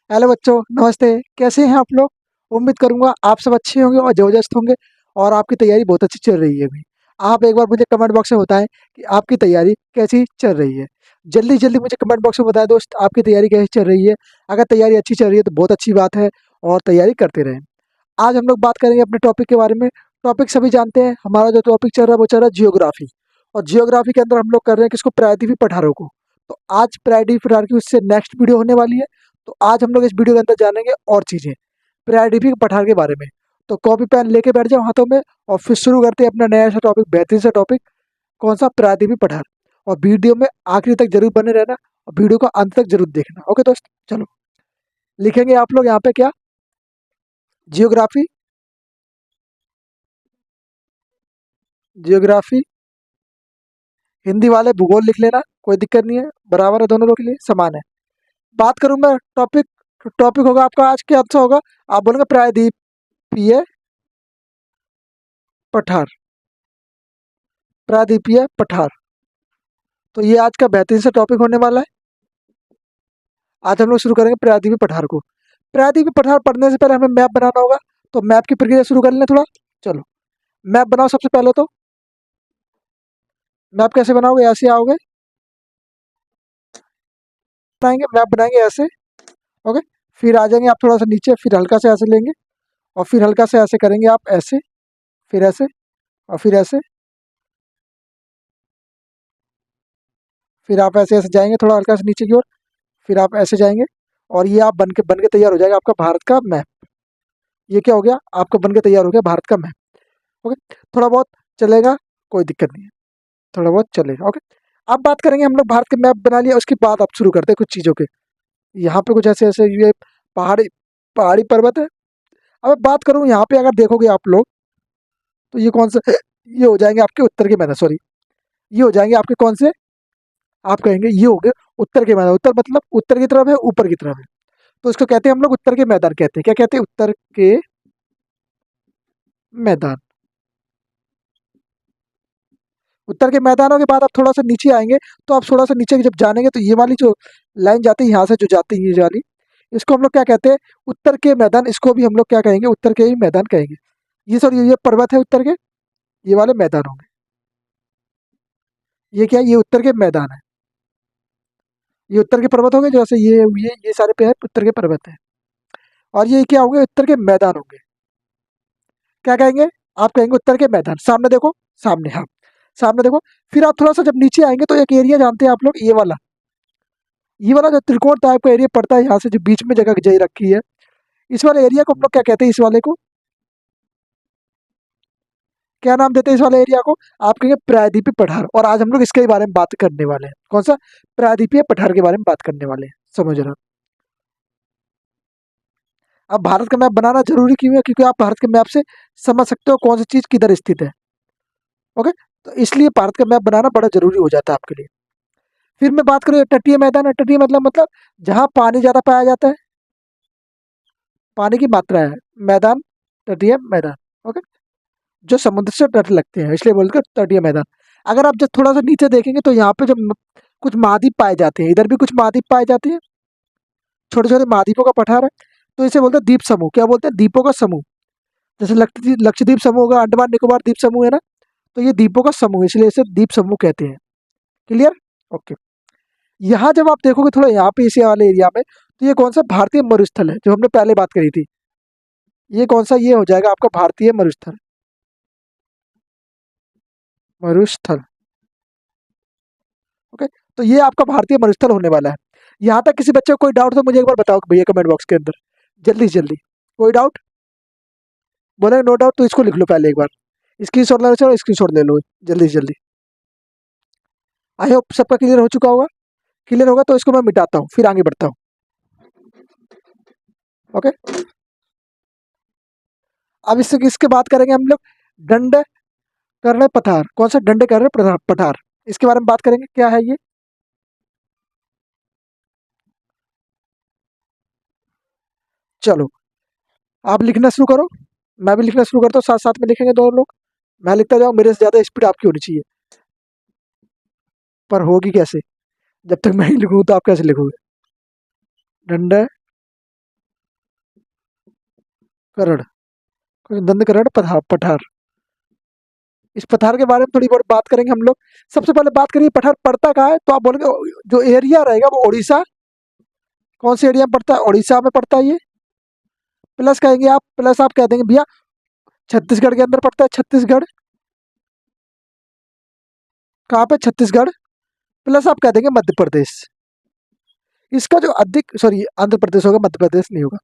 Hello बच्चों, नमस्ते। कैसे हैं आप लोग? उम्मीद करूंगा आप सब अच्छे होंगे और जबरदस्त होंगे और आपकी तैयारी बहुत अच्छी चल रही है अभी। आप एक बार मुझे कमेंट बॉक्स में बताएं कि आपकी तैयारी कैसी चल रही है। जल्दी जल्दी मुझे कमेंट बॉक्स में बताएं दोस्त, आपकी तैयारी कैसी चल रही है। अगर तैयारी अच्छी चल रही है तो बहुत अच्छी बात है और तैयारी करते रहें। आज हम लोग बात करेंगे अपने टॉपिक के बारे में। टॉपिक सभी जानते हैं, हमारा जो टॉपिक चल रहा है वो चल रहा है जियोग्राफी। और जियोग्राफी के अंदर हम लोग कर रहे हैं किसको, प्रायद्वीपीय पठारों को। तो आज प्रायद्वीपीय पठार की उससे नेक्स्ट वीडियो होने वाली है। तो आज हम लोग इस वीडियो के अंदर जानेंगे और चीज़ें प्रायद्वीपीय पठार के बारे में। तो कॉपी पेन लेके बैठ जाओ हाथों में और फिर शुरू करते हैं अपना नया सा टॉपिक, बेहतरीन सा टॉपिक। कौन सा? प्रायद्वीपीय पठार। और वीडियो में आखिरी तक जरूर बने रहना और वीडियो को अंत तक जरूर देखना। ओके दोस्त, चलो लिखेंगे आप लोग यहाँ पे क्या, जियोग्राफी। जियोग्राफी हिंदी वाले भूगोल लिख लेना, कोई दिक्कत नहीं है, बराबर है, दोनों लोग के लिए समान है। बात करूं मैं टॉपिक, टॉपिक होगा आपका आज के अच्छा होगा, आप बोलेंगे प्रायद्वीपीय पठार। प्रायद्वीपीय पठार, तो ये आज का बेहतरीन सा टॉपिक होने वाला है। आज हम लोग शुरू करेंगे प्रायद्वीपीय पठार को। प्रायद्वीपीय पठार पढ़ने से पहले हमें मैप बनाना होगा। तो मैप की प्रक्रिया शुरू कर लें थोड़ा। चलो मैप बनाओ सबसे पहले। तो मैप कैसे बनाओगे? ऐसे आओगे, बनाएंगे मैप, बनाएंगे ऐसे। ओके, फिर आ जाएंगे आप थोड़ा सा नीचे, फिर हल्का से ऐसे लेंगे और फिर हल्का से ऐसे करेंगे आप, ऐसे, फिर ऐसे और फिर ऐसे, फिर आप ऐसे ऐसे जाएंगे थोड़ा हल्का से नीचे की ओर, फिर आप ऐसे जाएंगे और ये आप बन के तैयार हो जाएगा आपका भारत का मैप। ये क्या हो गया? आपका बन के तैयार हो गया भारत का मैप। ओके, थोड़ा बहुत चलेगा, कोई दिक्कत नहीं है, थोड़ा बहुत चलेगा। ओके, अब बात करेंगे हम लोग भारत के मैप बना लिया, उसके बाद आप शुरू करते हैं कुछ चीज़ों के। यहाँ पे कुछ ऐसे ऐसे ये पहाड़ी पहाड़ी पर्वत है। अब बात करूँ यहाँ पे, अगर देखोगे आप लोग तो ये कौन सा, ये हो जाएंगे आपके उत्तर के मैदान, सॉरी, ये हो जाएंगे आपके कौन से, आप कहेंगे ये हो गए उत्तर के मैदान। उत्तर मतलब उत्तर की तरफ है, ऊपर की तरफ है, तो इसको कहते हैं हम लोग उत्तर के मैदान कहते हैं। क्या कहते हैं? उत्तर के मैदान। उत्तर के मैदानों के बाद आप थोड़ा सा नीचे आएंगे, तो आप थोड़ा सा नीचे जब जानेंगे तो ये वाली जो लाइन जाती है यहाँ से, जो जाती है ये वाली, इसको हम लोग क्या कहते हैं? उत्तर के मैदान। इसको भी हम लोग क्या कहेंगे? उत्तर के ही मैदान कहेंगे। ये सर ये पर्वत है उत्तर के, ये वाले मैदान होंगे। ये क्या है? ये उत्तर के मैदान है, ये उत्तर के पर्वत होंगे। जैसे ये सारे पे है उत्तर के पर्वत है, और ये क्या होंगे? उत्तर के मैदान होंगे। क्या कहेंगे? आप कहेंगे उत्तर के मैदान। सामने देखो, सामने, हाँ सामने देखो। फिर आप थोड़ा सा जब नीचे आएंगे तो एक एरिया जानते हैं आप लोग, ये वाला जो त्रिकोण टाइप का एरिया पड़ता है यहाँ से, जो बीच में जगह जई रखी है, इस वाले एरिया को हम लोग क्या कहते हैं? इस वाले को क्या नाम देते हैं? इस वाले एरिया को आप कहेंगे प्रायद्वीपीय पठार। और आज हम लोग इसके बारे में बात करने वाले हैं। कौन सा? प्रायद्वीपीय पठार के बारे में बात करने वाले हैं। समझ रहे हो? अब भारत का मैप बनाना जरूरी क्यों है? क्योंकि आप भारत के मैप से समझ सकते हो कौन सी चीज किधर स्थित है। ओके, तो इसलिए भारत का मैप बनाना बड़ा जरूरी हो जाता है आपके लिए। फिर मैं बात करूँ तटीय मैदान है। तटीय मतलब जहाँ पानी ज्यादा पाया जाता है, पानी की मात्रा है, मैदान, तटीय मैदान। ओके, जो समुद्र से तट लगते हैं, इसलिए बोलते हैं तटीय मैदान। अगर आप जब थोड़ा सा नीचे देखेंगे तो यहाँ पे जब कुछ महाद्वीप पाए जाते हैं, इधर भी कुछ महाद्वीप पाए जाते हैं, छोटे छोटे महाद्वीपों का पठार है, तो इसे बोलते हैं द्वीप समूह। क्या बोलते हैं? द्वीपों का समूह। जैसे लक्षद्वीप समूह होगा, अंडमान निकोबार द्वीप समूह है ना, तो ये द्वीपों का समूह, इसलिए इसे द्वीप समूह कहते हैं। क्लियर? ओके, यहाँ जब आप देखोगे थोड़ा यहाँ पे इसी वाले एरिया में, तो ये कौन सा? भारतीय मरुस्थल है, जो हमने पहले बात करी थी। ये कौन सा? ये हो जाएगा आपका भारतीय मरुस्थल। मरुस्थल। ओके, तो ये आपका भारतीय मरुस्थल होने वाला है। यहाँ तक किसी बच्चे को कोई डाउट तो मुझे एक बार बताओ भैया कमेंट बॉक्स के अंदर, जल्दी से जल्दी। कोई डाउट? बोले नो डाउट तो इसको लिख लो पहले एक बार, स्क्रीनशॉट लेना, चलो स्क्रीनशॉट ले लो जल्दी से जल्दी। आई होप सबका क्लियर हो चुका होगा। क्लियर होगा तो इसको मैं मिटाता हूँ, फिर आगे बढ़ता हूँ। ओके, अब इससे इसके बात करेंगे हम लोग दंड कर्ण पठार। कौन सा? दंड कर्ण पठार। इसके बारे में बात करेंगे, क्या है ये। चलो आप लिखना शुरू करो, मैं भी लिखना शुरू करता हूँ, साथ साथ में लिखेंगे दोनों लोग। मैं लिखता जाऊँ, मेरे से ज़्यादा स्पीड आपकी होनी चाहिए, पर होगी कैसे? जब तक मैं ही लिखूँ तो आप कैसे लिखोगे? दंड करण, दंडकरण पठार। इस पठार के बारे में थोड़ी बहुत बात करेंगे हम लोग। सबसे पहले बात करिए पठार पड़ता कहाँ है, तो आप बोलेंगे जो एरिया रहेगा वो उड़ीसा। कौन से एरिया में पड़ता है? उड़ीसा में पड़ता है ये। प्लस कहेंगे आप, प्लस आप कह देंगे भैया छत्तीसगढ़ के अंदर पड़ता है, छत्तीसगढ़। कहाँ पे? छत्तीसगढ़। प्लस आप कह देंगे मध्य प्रदेश। इसका जो अधिक, सॉरी आंध्र प्रदेश होगा, मध्य प्रदेश नहीं होगा।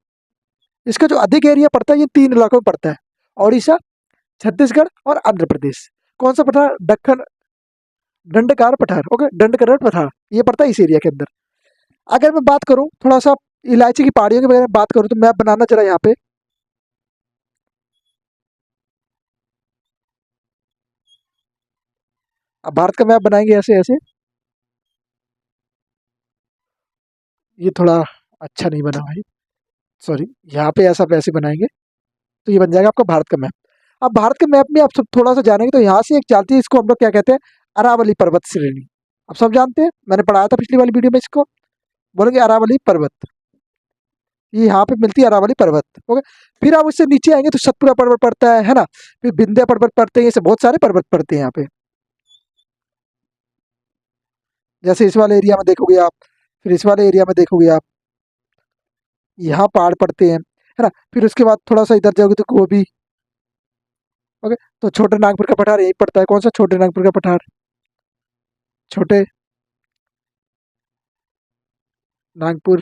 इसका जो अधिक एरिया पड़ता है ये तीन इलाकों में पड़ता है, उड़ीसा, छत्तीसगढ़ और आंध्र प्रदेश। कौन सा पठार? दक्कन दंडकार पठार। ओके, दंडकरण पठार ये पड़ता है इस एरिया के अंदर। अगर मैं बात करूं थोड़ा सा इलायची की पहाड़ियों के बारे में बात करूं, तो मैप बनाना जरा यहाँ पे। अब भारत का मैप बनाएंगे ऐसे ऐसे। ये थोड़ा अच्छा नहीं बना भाई, सॉरी। यहाँ पे ऐसा वैसे बनाएंगे तो ये बन जाएगा आपका भारत का मैप। अब भारत के मैप में आप सब थोड़ा सा जानेंगे तो यहाँ से एक चलती है, इसको हम लोग क्या कहते हैं? अरावली पर्वत श्रेणी। आप सब जानते हैं, मैंने पढ़ाया था पिछली वाली वीडियो में इसको। बोलेंगे अरावली पर्वत, ये यहाँ पे मिलती है अरावली पर्वत। ओके, फिर आप उससे नीचे आएंगे तो सतपुड़ा पर्वत पड़ता है ना। फिर विंध्य पर्वत पड़ते हैं, ऐसे बहुत सारे पर्वत पड़ते हैं यहाँ पे। जैसे इस वाले एरिया में देखोगे आप, फिर इस वाले एरिया में देखोगे आप, यहाँ पहाड़ पड़ते हैं, है ना। फिर उसके बाद थोड़ा सा इधर जाओगे तो गोभी। ओके, तो छोटे नागपुर का पठार यही पड़ता है। कौन सा? छोटे नागपुर का पठार, छोटे नागपुर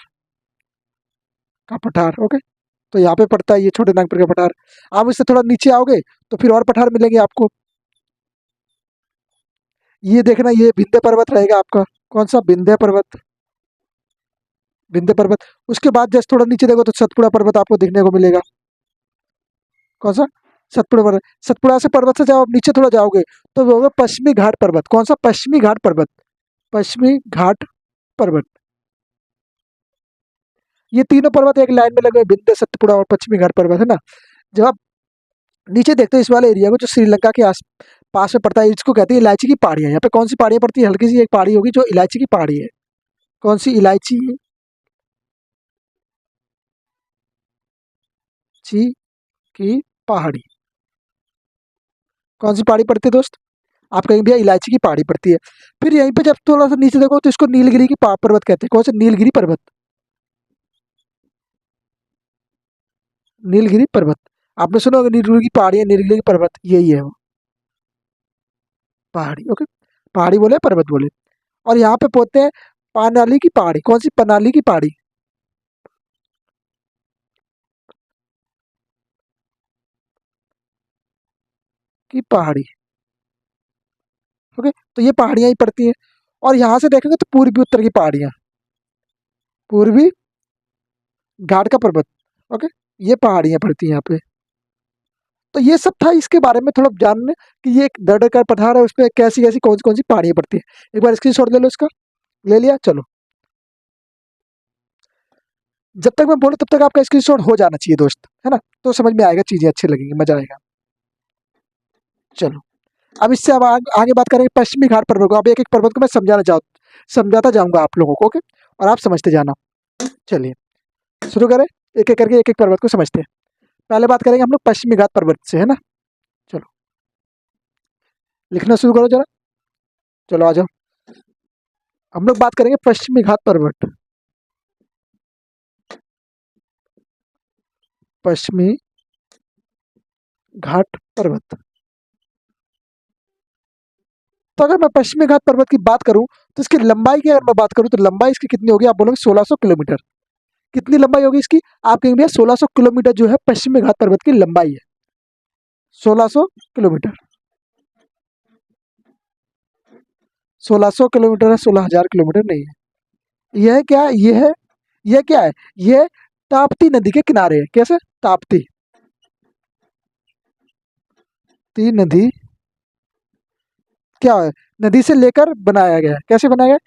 का पठार। ओके, तो यहाँ पे पड़ता है ये छोटे नागपुर का पठार। आप इससे थोड़ा नीचे आओगे तो फिर और पठार मिलेंगे आपको। ये देखना, ये विंध्य पर्वत रहेगा आपका। कौन सा? विंध्य पर्वत, विंध्य पर्वत। उसके बाद जैसे थोड़ा नीचे देखो तो सतपुड़ा पर्वत आपको देखने को मिलेगा। कौन सा? सतपुड़ा पर्वत। सतपुड़ा से पर्वत से जाओ नीचे थोड़ा जाओगे तो वो होगा पश्चिमी घाट पर्वत। कौन सा? पश्चिमी घाट पर्वत, पश्चिमी घाट पर्वत। ये तीनों पर्वत एक लाइन में लगे हुए, विंध्य, सतपुड़ा और पश्चिमी घाट पर्वत, है ना। जब आप नीचे देखते हो इस वाले एरिया को जो श्रीलंका के आस पास में पड़ता है, इसको कहते हैं इलायची की पहाड़ियाँ। यहाँ पे कौन सी पहाड़ियाँ पड़ती है? हल्की सी एक पहाड़ी होगी जो इलायची की पहाड़ी है। कौन सी? इलायची ची की पहाड़ी। कौन सी पहाड़ी पड़ती है दोस्त? आप कहेंगे भैया इलायची की पहाड़ी पड़ती है। फिर यहीं पे जब थोड़ा सा नीचे देखो तो इसको नीलगिरी की पर्वत कहते हैं। कौन सा? नीलगिरी पर्वत, नीलगिरी पर्वत। आपने सुना होगा नीलगिरी की पहाड़ी है, नीलगिरी की पर्वत यही है वो, पहाड़ी। ओके, पहाड़ी बोले पर्वत बोले। और यहाँ पे पोते हैं पानाली की पहाड़ी। कौन सी? पनाली की पहाड़ी की पहाड़ी। ओके, तो ये पहाड़ियाँ ही पड़ती हैं। और यहाँ से देखेंगे तो पूर्वी उत्तर की पहाड़ियाँ, पूर्वी घाट का पर्वत। ओके, ये पहाड़ियाँ पड़ती हैं यहाँ पे। तो ये सब था इसके बारे में थोड़ा जानने कि ये एक दर्द का पठार है, उसमें कैसी कैसी कौन सी पहाड़ियाँ पड़ती हैं। एक बार स्क्रीनशॉट ले लो इसका। ले लिया? चलो, जब तक मैं बोलूँ तब तक आपका स्क्रीनशॉट हो जाना चाहिए दोस्त, है ना। तो समझ में आएगा, चीज़ें अच्छी लगेंगी, मजा आएगा। चलो, अब इससे अब आगे बात करेंगे पश्चिमी घाट पर्वत को। अब एक एक पर्वत को मैं समझाता जाऊंगा आप लोगों को। ओके, और आप समझते जाना। चलिए शुरू करें, एक एक करके एक एक पर्वत को समझते हैं। पहले बात करेंगे हम लोग पश्चिमी घाट पर्वत से, है ना। चलो, लिखना शुरू करो जरा। चलो आ जाओ, हम लोग बात करेंगे पश्चिमी घाट पर्वत। पश्चिमी घाट पर्वत। तो अगर मैं पश्चिमी घाट पर्वत की बात करूं तो इसकी लंबाई की अगर मैं बात करूं तो लंबाई इसकी कितनी होगी? आप बोलोगे 1600 किलोमीटर। कितनी लंबाई होगी इसकी? आप कहेंगे भैया 1600 किलोमीटर जो है पश्चिमी घाट पर्वत की लंबाई है। 1600 किलोमीटर, 1600 किलोमीटर है, 16,000 किलोमीटर नहीं है। यह क्या है? यह क्या है? यह ताप्ती नदी के किनारे है। कैसे? ताप्ती ती नदी क्या है? नदी से लेकर बनाया गया है। कैसे बनाया गया है?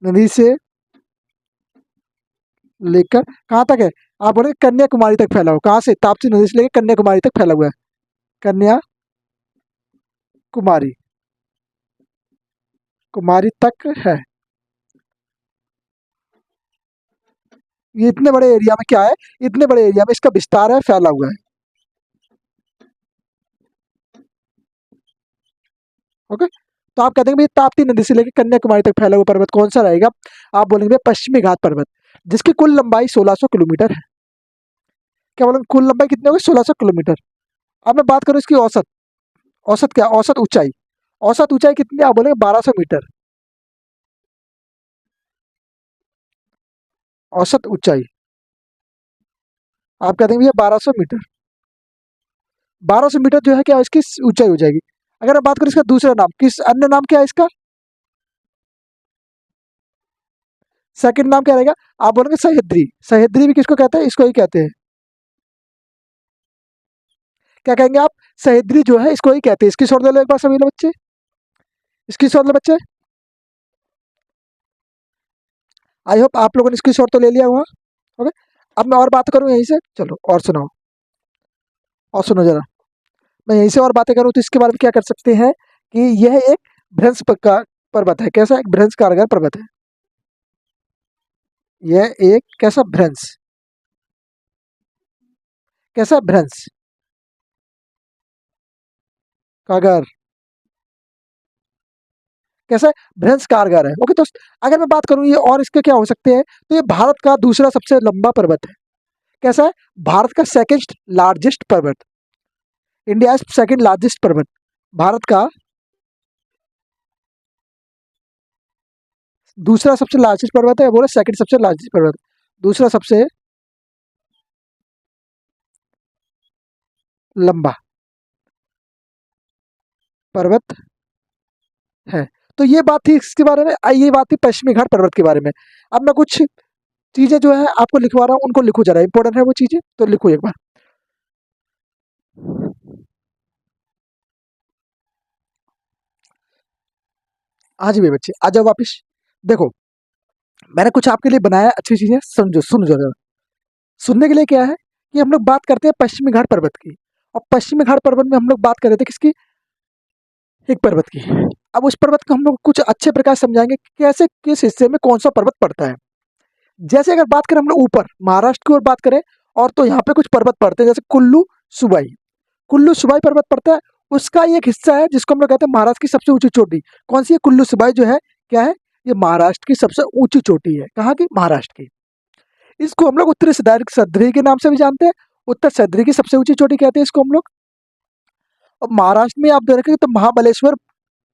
नदी से लेकर कहाँ तक है? आप बोले कन्याकुमारी तक फैला हुआ। कहाँ से? ताप्ती नदी से लेकर कन्याकुमारी तक फैला हुआ है। कन्याकुमारी, कुमारी तक है। ये इतने बड़े एरिया में क्या है, इतने बड़े एरिया में इसका विस्तार है, फैला हुआ है। ओके, तो आप कहते हैं भाई ताप्ती नदी से लेकर कन्याकुमारी तक फैला हुआ पर्वत कौन सा रहेगा? आप बोलेंगे पश्चिमी घाट पर्वत, जिसकी कुल लंबाई 1600 किलोमीटर है। क्या बोलेंगे, कुल लंबाई कितनी होगी? 1600 किलोमीटर। अब मैं बात करूँ इसकी औसत, औसत क्या, औसत ऊंचाई, औसत ऊंचाई कितनी है? आप बोलेंगे 1200 मीटर। औसत ऊंचाई आप कहते हैं भैया 1200 मीटर। 1200 मीटर जो है क्या इसकी ऊंचाई हो जाएगी। अगर मैं बात करूँ इसका दूसरा नाम, किस अन्य नाम क्या है इसका? सेकंड नाम क्या रहेगा? आप बोलेंगे सह्याद्री। सह्याद्री भी किसको कहते हैं? इसको ही कहते हैं। क्या कहेंगे आप? सह्याद्री जो है इसको ही कहते हैं। इसकी शोर ले लो एक बार सभी लोग बच्चे, इसकी शोर लो बच्चे। आई होप आप लोगों ने इसकी शोर तो ले लिया हुआ। ओके, अब मैं और बात करूं यहीं से, चलो और सुनाओ, और सुनो जरा। मैं यहीं से और बातें करूं तो इसके बारे में क्या कर सकते हैं कि यह एक भ्रंश का पर्वत है। कैसा? एक भ्रंश कारगर पर्वत है। यह एक कैसा भ्रंश, कैसा भ्रंश कारगर, कैसा है? भ्रंश कारगर है। ओके दोस्त, अगर मैं बात करूं ये और इसके क्या हो सकते हैं, तो ये भारत का दूसरा सबसे लंबा पर्वत है। कैसा है? भारत का सेकंड लार्जेस्ट पर्वत, इंडिया सेकंड लार्जेस्ट पर्वत, भारत का दूसरा सबसे लार्जेस्ट पर्वत है, बोले सेकंड सबसे लार्जेस्ट पर्वत, दूसरा सबसे लंबा पर्वत है। तो ये बात थी इसके बारे में। ये बात थी पश्चिमी घाट पर्वत के बारे में। अब मैं कुछ चीजें जो है आपको लिखवा रहा हूँ, उनको लिखो जरा, इंपॉर्टेंट है वो चीजें, तो लिखो एक बार। हाँ जी भाई बच्चे, आ जाओ वापिस। देखो, मैंने कुछ आपके लिए बनाया अच्छी चीजें, समझो, सुनो जरा। सुनने के लिए क्या है कि हम लोग बात करते हैं पश्चिमी घाट पर्वत की, और पश्चिमी घाट पर्वत में हम लोग बात कर रहे थे किसकी? एक पर्वत की। अब उस पर्वत को हम लोग कुछ अच्छे प्रकार से समझाएंगे कि कैसे किस हिस्से में कौन सा पर्वत पड़ता है। जैसे अगर बात करें हम लोग ऊपर महाराष्ट्र की ओर बात करें, और तो यहाँ पे कुछ पर्वत पड़ते हैं, जैसे कुल्लू सुबाई, कुल्लू सुबाई पर्वत पड़ता है। उसका ये एक हिस्सा है जिसको हम लोग कहते हैं महाराष्ट्र की सबसे ऊंची चोटी। कौन सी है? कुल्लू सुबाई जो है क्या है? ये महाराष्ट्र की सबसे ऊंची चोटी है। कहाँ की? महाराष्ट्र की। इसको हम लोग उत्तरी सह्याद्री के नाम से भी जानते हैं। उत्तर सह्याद्री की सबसे ऊंची चोटी कहते हैं इसको हम लोग। और महाराष्ट्र में आप देखेंगे तो महाबलेश्वर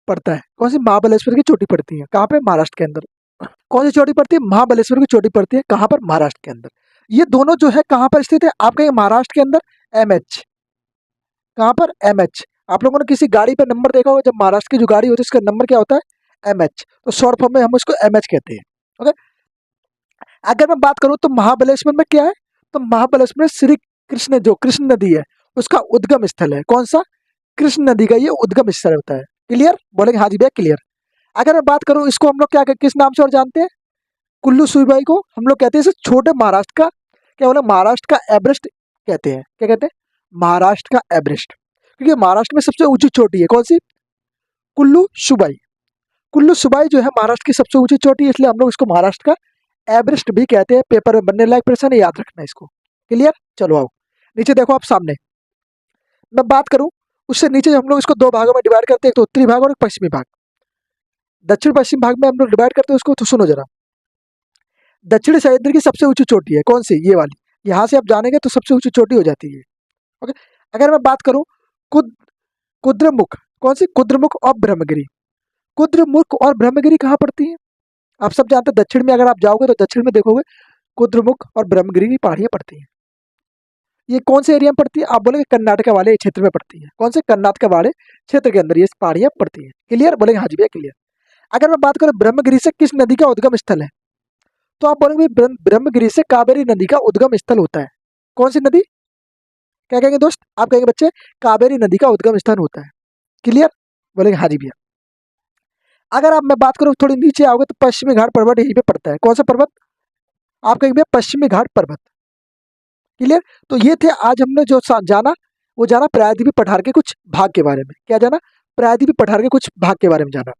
पड़ता है। कौन सी? महाबलेश्वर की चोटी पड़ती है। कहाँ पे? महाराष्ट्र के अंदर। कौन सी चोटी पड़ती है? महाबलेश्वर की चोटी पड़ती है। कहाँ पर? महाराष्ट्र के अंदर। ये दोनों जो है कहाँ पर स्थित है? आप कहेंगे महाराष्ट्र के अंदर, एमएच। कहाँ पर? एमएच। आप लोगों ने किसी गाड़ी पर नंबर देखा होगा, जब महाराष्ट्र की जो गाड़ी होती है उसका नंबर क्या होता है? एमएच। तो शॉर्ट फॉर्म में हम उसको एमएच कहते हैं। ओके, अगर मैं बात करूं तो महाबलेश्वर में क्या है? तो महाबलेश्वर में श्री कृष्ण, जो कृष्ण नदी है उसका उद्गम स्थल है। कौन सा? कृष्ण नदी का ये उद्गम स्थल होता है। क्लियर? बोलेंगे हाँ जी भैया क्लियर। अगर मैं बात करूं इसको हम लोग क्या किस नाम से और जानते हैं? कुल्लू सुबाई को हम लोग कहते हैं इसे छोटे महाराष्ट्र का, क्या बोले, महाराष्ट्र का एवरेस्ट कहते हैं। क्या कहते हैं? महाराष्ट्र का एवरेस्ट, क्योंकि महाराष्ट्र में सबसे ऊंची चोटी है। कौन सी? कुल्लू सुबाई। कुल्लू सुबाई जो है महाराष्ट्र की सबसे ऊंची चोटी है, इसलिए हम लोग इसको महाराष्ट्र का एवरेस्ट भी कहते हैं। पेपर में बनने लायक प्रश्न है, याद रखना इसको। क्लियर? चलो आओ नीचे देखो आप सामने। मैं बात करूं उससे नीचे हम लोग इसको दो भागों में डिवाइड करते हैं, एक तो उत्तरी भाग और एक पश्चिमी भाग। दक्षिण पश्चिम भाग में हम लोग डिवाइड करते हैं उसको, तो सुनो जरा। दक्षिण सह्याद्री की सबसे ऊंची चोटी है कौन सी? ये वाली। यहाँ से आप जानेंगे तो सबसे ऊंची चोटी हो जाती है। ओके, अगर मैं बात करूं कुद कुद्रमुख, कौन सी? कुद्रमुख और ब्रह्मगिरी। कुद्रमुख और ब्रह्मगिरी कहाँ पड़ती है? आप सब जानते हैं दक्षिण में, अगर आप जाओगे तो दक्षिण में देखोगे कुद्रमुख और ब्रह्मगिरी की पहाड़ियां पड़ती हैं। ये कौन से एरिया में पड़ती है? आप बोलेंगे कर्नाटका वाले क्षेत्र में पड़ती है। कौन से? कर्नाटका वाले क्षेत्र के अंदर ये पहाड़ियां पड़ती हैं। क्लियर? बोलेंगे हाँ जी भैया क्लियर। अगर मैं बात करूं ब्रह्मगिरी से किस नदी का उद्गम स्थल है, तो आप बोलेंगे ब्रह्मगिरी से कावेरी नदी का उद्गम स्थल होता है। कौन सी नदी? क्या कहेंगे दोस्त? आप कहेंगे बच्चे कावेरी नदी का उद्गम स्थान होता है। क्लियर? बोलेंगे हाँ जी भैया। अगर आप मैं बात करूं थोड़ी नीचे आओगे तो पश्चिमी घाट पर्वत यहीं पे पड़ता है। कौन सा पर्वत? आप कहेंगे भैया पश्चिमी घाट पर्वत। क्लियर? तो ये थे आज हमने जो जाना, वो जाना प्रायद्वीपीय पठार के कुछ भाग के बारे में। क्या जाना? प्रायद्वीपीय पठार के कुछ भाग के बारे में जाना।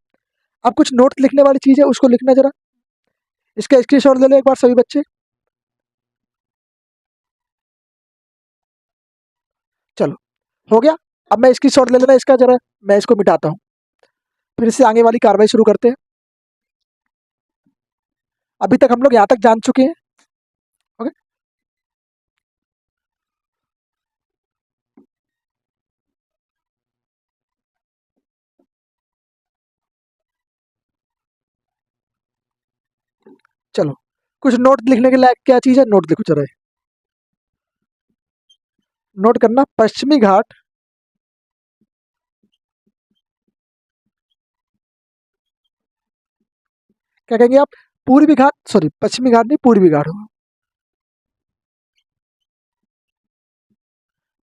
अब कुछ नोट लिखने वाली चीज है, उसको लिखना जरा। इसका स्क्रीनशॉट ले लो एक बार सभी बच्चे। हो गया। अब मैं इसकी शॉट ले लेना इसका जरा, मैं इसको मिटाता हूँ, फिर से आगे वाली कार्रवाई शुरू करते हैं। अभी तक हम लोग यहाँ तक जान चुके हैं। ओके, चलो कुछ नोट लिखने के लायक क्या चीज़ है, नोट लिखो जरा। नोट करना, पश्चिमी घाट क्या कहेंगे आप, पूर्वी घाट, सॉरी पश्चिमी घाट नहीं पूर्वी घाट होगा,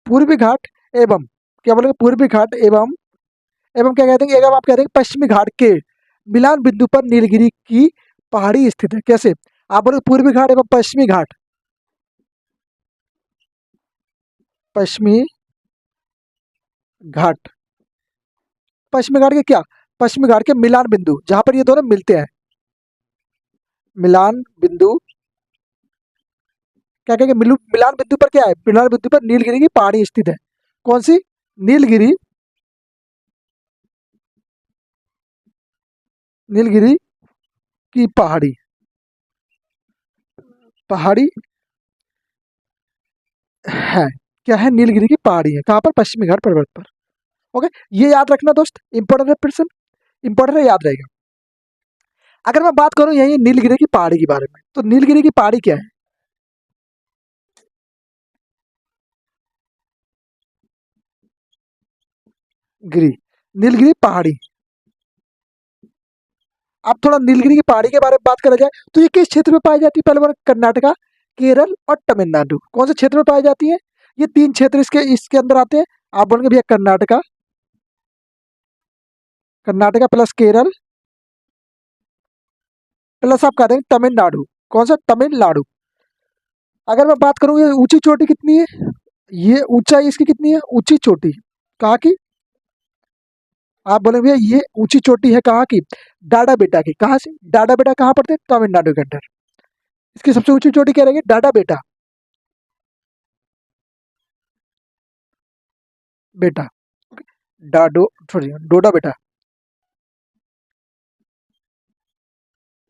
पूर्वी घाट एवं, क्या बोलेंगे, पूर्वी घाट एवं, एवं क्या कहते हैं, एवं आप कहते हैं पश्चिमी घाट के मिलान बिंदु पर नीलगिरी की पहाड़ी स्थित है। कैसे, आप बोले पूर्वी घाट एवं पश्चिमी घाट, पश्चिमी घाट, पश्चिमी घाट के क्या, पश्चिमी घाट के मिलान बिंदु जहां पर ये दोनों मिलते हैं, मिलान बिंदु, क्या कहेंगे, मिलान बिंदु पर क्या है, मिलान बिंदु पर नीलगिरी की पहाड़ी स्थित है। कौन सी, नीलगिरी, नीलगिरी की पहाड़ी, पहाड़ी है, क्या है, नीलगिरी की पहाड़ी है, कहाँ पर, पश्चिमी घाट पर्वत पर। ओके, ये याद रखना दोस्त, इंपॉर्टेंट है, पर्सन इंपॉर्टेंट है, याद रहेगा। अगर मैं बात करूं यही नीलगिरी की पहाड़ी के बारे में, तो नीलगिरी की पहाड़ी क्या है, गिरी, नीलगिरी पहाड़ी। अब थोड़ा नीलगिरी की पहाड़ी के बारे में बात करा जाए तो ये किस क्षेत्र में पाई जाती है, पहले बार कर्नाटका, केरल और तमिलनाडु, कौन से क्षेत्र में पाई जाती है, ये तीन क्षेत्र इसके इसके अंदर आते हैं। आप बोलेंगे भैया कर्नाटका, कर्नाटका प्लस केरल प्लस आप कह देंगे तमिलनाडु, कौन सा, तमिलनाडु। अगर मैं बात करूँ ये ऊंची चोटी कितनी है, ये ऊंचाई इसकी कितनी है, ऊंची चोटी कहाँ की, आप बोलेंगे भैया ये ऊंची चोटी है कहाँ की, डाडा बेटा की, कहाँ से, डाडा बेटा कहाँ पड़ते हैं, तमिलनाडु के अंदर। इसकी सबसे ऊंची चोटी क्या रहेगी, डाडा बेटा, बेटा, डाडो सॉरी डोडा बेटा,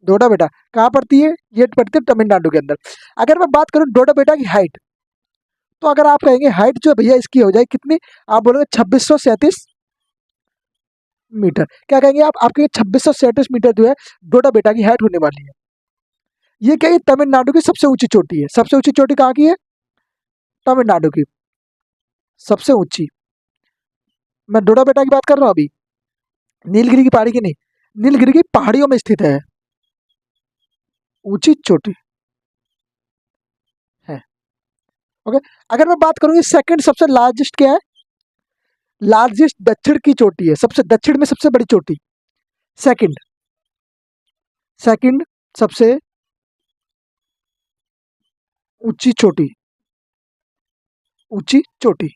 डोडा बेटा कहाँ पड़ती है, ये पड़ती है तमिलनाडु के अंदर। अगर मैं बात करूँ डोडा बेटा की हाइट, तो अगर आप कहेंगे हाइट जो भैया इसकी हो जाए कितनी, आप बोलोगे 2637 मीटर, क्या कहेंगे आप कहेंगे 2637 मीटर जो है डोडा बेटा की हाइट होने वाली है। ये क्या, ये तमिलनाडु की सबसे ऊंची चोटी है, सबसे ऊंची चोटी कहाँ की है, तमिलनाडु की सबसे ऊंची। मैं डोडा बेटा की बात कर रहा हूँ अभी, नीलगिरी की पहाड़ी की नहीं, नीलगिरी की पहाड़ियों में स्थित है ऊंची चोटी है। ओके, अगर मैं बात करूँ सेकंड सबसे लार्जेस्ट क्या है, लार्जेस्ट दक्षिण की चोटी है, सबसे दक्षिण में सबसे बड़ी चोटी, सेकंड, सेकंड सबसे ऊंची चोटी, ऊंची चोटी,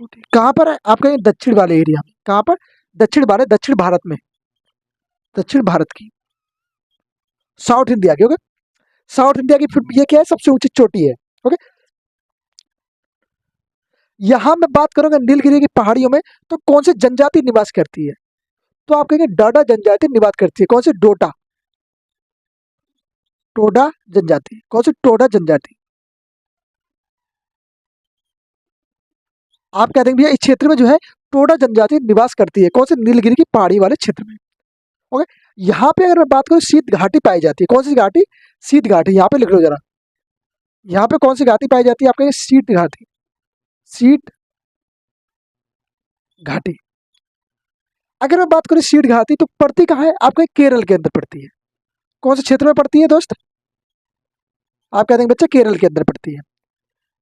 चोटी कहाँ पर है, आप कहेंगे दक्षिण वाले एरिया में, कहाँ पर, दक्षिण वाले, दक्षिण भारत में, दक्षिण भारत की, साउथ इंडिया की। ओके, साउथ इंडिया की फिर ये क्या है, सबसे ऊंची चोटी है। ओके, यहां मैं बात करूंगा नीलगिरी की पहाड़ियों में, तो कौन सी जनजाति निवास करती है, तो आप कहेंगे डाडा जनजाति निवास करती है, कौन सी, डोटा, टोडा जनजाति, कौन सी, टोडा जनजाति। आप कह देंगे भैया इस क्षेत्र में जो है टोडा जनजाति निवास करती है, कौन से, नीलगिरी की पहाड़ी वाले क्षेत्र में। ओके, यहाँ पे अगर मैं बात करूँ शीत घाटी पाई जाती है, कौन सी घाटी, शीत घाटी, यहाँ पे लिख लो जरा, यहाँ पे कौन सी घाटी पाई जाती है, आप कहेंगे शीत घाटी, शीत घाटी। अगर मैं बात करूँ शीत घाटी तो पड़ती कहाँ है, आप कहेंगे केरल के अंदर पड़ती है, कौन से क्षेत्र में पड़ती है दोस्त, आप कह देंगे बच्चा केरल के अंदर पड़ती है।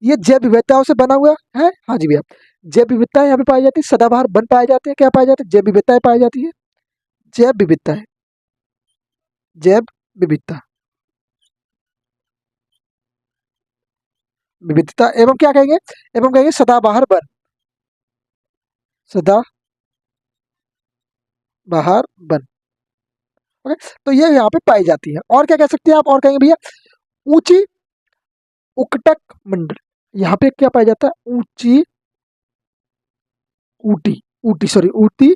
ये जैव विविधताओं से बना हुआ है, हाँ जी भैया, जैव विविधताएं यहाँ पे पाई जाती है, सदाबहार वन पाए जाते हैं, क्या पाए जाते हैं, जैव विविधताएं पाई जाती है, जैव विविधताएं, जैव विविधता, विविधता एवं क्या कहेंगे, एवं कहेंगे सदाबहार वन, सदाबहार वन। ओके, तो ये यहाँ पे पाई जाती है। और क्या कह सकते हैं आप, और कहेंगे भैया ऊंची उकटक मंडल, यहाँ पे क्या पाया जाता है? ऊंची, ऊटी, ऊटी सॉरी ऊटी,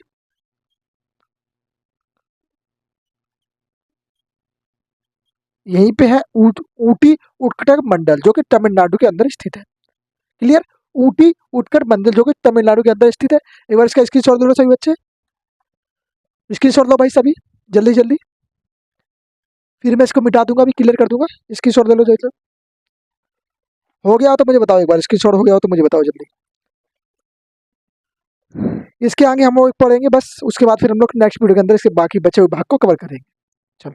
यहीं पे है ऊटी उत्कट मंडल जो कि तमिलनाडु के अंदर स्थित है। क्लियर? ऊटी उत्कट मंडल जो कि तमिलनाडु के अंदर स्थित है। एक बार इसका स्क्रीनशॉट ले लो सभी बच्चे, स्क्रीनशॉट लो भाई सभी, जल्दी जल्दी, फिर मैं इसको मिटा दूंगा, अभी क्लियर कर दूंगा। स्क्रीनशॉट ले लो जल्दी। हो गया हो तो मुझे बताओ, एक बार स्क्रीनशॉट हो गया हो तो मुझे बताओ जल्दी। इसके आगे हम लोग पढ़ेंगे बस, उसके बाद फिर हम लोग नेक्स्ट वीडियो के अंदर इसके बाकी बचे हुए भाग को कवर करेंगे। चलो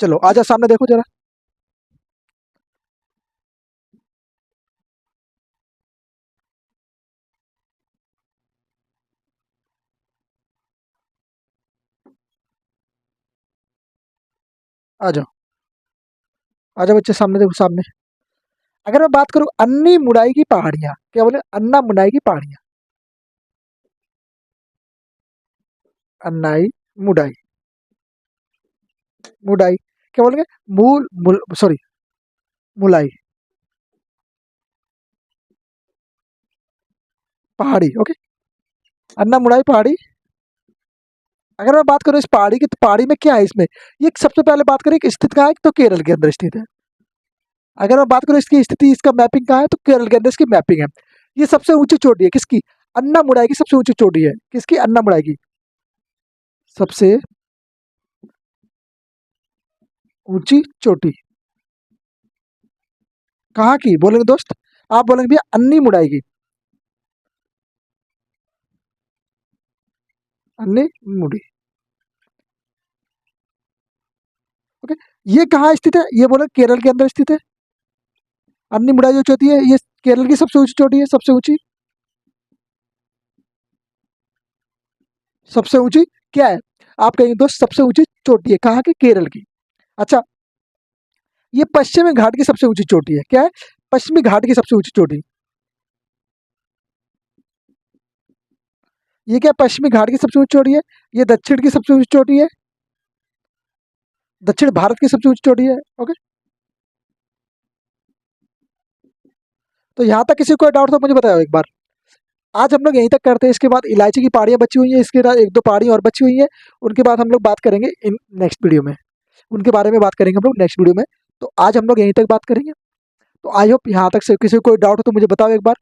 चलो आजा सामने देखो जरा। आ जाओ, आ जाओ बच्चे सामने देखो सामने। अगर मैं बात करूं अन्नी मुड़ाई की पहाड़ियां, क्या बोले? अन्ना मुड़ाई की पहाड़ियां, अन्नाई मुड़ाई, मुड़ाई क्या बोलेंगे? मूल सॉरी मुलाई, पहाड़ी, ओके। अन्ना मुड़ाई पहाड़ी। अगर मैं बात करूं इस पहाड़ी की, तो पहाड़ी में क्या है इसमें? ये सबसे पहले बात करें कि स्थित कहाँ है, तो केरल के अंदर स्थित है। अगर मैं बात करूं इसकी स्थिति, इसका मैपिंग कहाँ है, तो केरल के अंदर इसकी मैपिंग है। ये सबसे ऊंची चोटी है किसकी? अन्ना मुड़ाई की सबसे ऊंची चोटी है। किसकी? अन्ना मुड़ाई की सबसे ऊंची चोटी। कहाँ की बोलेंगे दोस्त? आप बोलेंगे भैया अन्नी मुड़ाई की, अन्नी मुड़ी, ओके। ये कहाँ स्थित है? ये बोले केरल के अंदर स्थित है। अन्नी मुड़ाई जो चोटी है, ये केरल की सबसे ऊंची चोटी है, सबसे ऊंची, सबसे ऊंची क्या है? आप कहेंगे दोस्त सबसे ऊंची चोटी है कहाँ की? केरल की। अच्छा, ये पश्चिमी घाट की सबसे ऊंची चोटी है। क्या है? पश्चिमी घाट की सबसे ऊंची चोटी। ये क्या? पश्चिमी घाट की सबसे ऊंची चोटी है। ये दक्षिण की सबसे ऊंची चोटी है, दक्षिण भारत की सबसे ऊंची चोटी है, ओके। तो यहाँ तक किसी को डाउट तो मुझे बताओ एक बार। आज हम लोग यहीं तक करते हैं, इसके बाद इलायची की पहाड़ियाँ बची हुई हैं, इसके बाद एक दो पहाड़ियाँ और बची हुई हैं, उनके बाद हम लोग बात करेंगे इन नेक्स्ट वीडियो में, उनके बारे में बात करेंगे हम लोग नेक्स्ट वीडियो में। तो आज हम लोग यहीं तक बात करेंगे। तो आई होप यहाँ तक से किसी को कोई डाउट हो तो मुझे बताओ एक बार।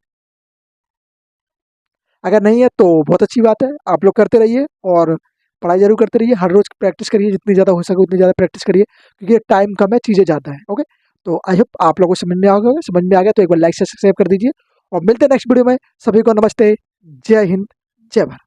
अगर नहीं है तो बहुत अच्छी बात है, आप लोग करते रहिए और पढ़ाई जरूर करते रहिए, हर रोज प्रैक्टिस करिए, जितनी ज़्यादा हो सके उतनी ज़्यादा प्रैक्टिस करिए, क्योंकि टाइम कम है, चीज़ें ज़्यादा है, ओके। तो आई होप आप लोगों को समझ में आ गया, समझ में आ गया तो एक बार लाइक सब्सक्राइब कर दीजिए और मिलते हैं नेक्स्ट वीडियो में। सभी को नमस्ते, जय हिंद, जय भारत।